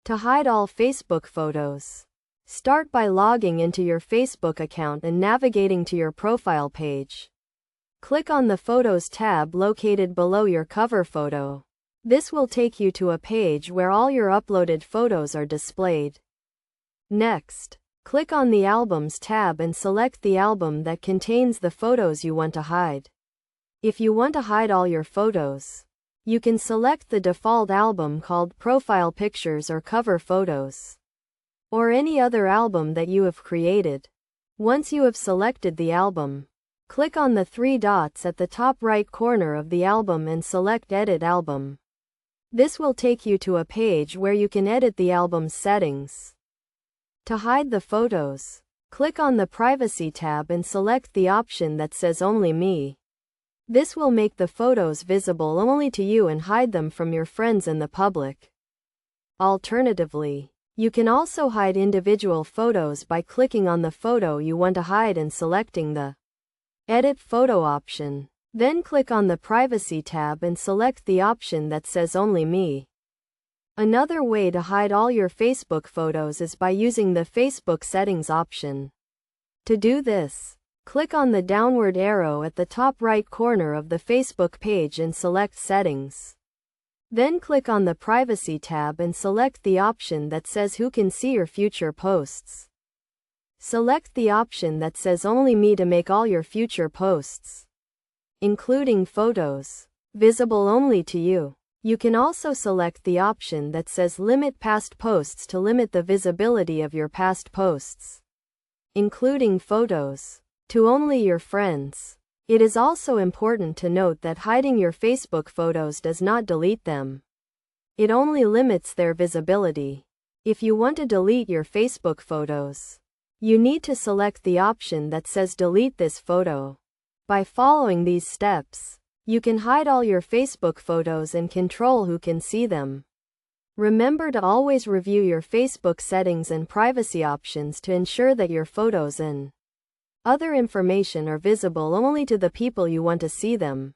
To hide all Facebook photos, start by logging into your Facebook account and navigating to your profile page. Click on the Photos tab located below your cover photo. This will take you to a page where all your uploaded photos are displayed. Next, click on the Albums tab and select the album that contains the photos you want to hide. If you want to hide all your photos, you can select the default album called Profile Pictures or Cover Photos, or any other album that you have created. Once you have selected the album, click on the three dots at the top right corner of the album and select Edit Album. This will take you to a page where you can edit the album's settings. To hide the photos, click on the Privacy tab and select the option that says Only Me. This will make the photos visible only to you and hide them from your friends and the public. Alternatively, you can also hide individual photos by clicking on the photo you want to hide and selecting the Edit Photo option. Then click on the Privacy tab and select the option that says Only Me. Another way to hide all your Facebook photos is by using the Facebook Settings option. To do this, click on the downward arrow at the top right corner of the Facebook page and select Settings. Then click on the Privacy tab and select the option that says Who can see your future posts. Select the option that says Only Me to make all your future posts, including photos, visible only to you. You can also select the option that says Limit Past Posts to limit the visibility of your past posts, including photos, to only your friends. It is also important to note that hiding your Facebook photos does not delete them. It only limits their visibility. If you want to delete your Facebook photos, you need to select the option that says Delete this photo. By following these steps, you can hide all your Facebook photos and control who can see them. Remember to always review your Facebook settings and privacy options to ensure that your photos and other information are visible only to the people you want to see them.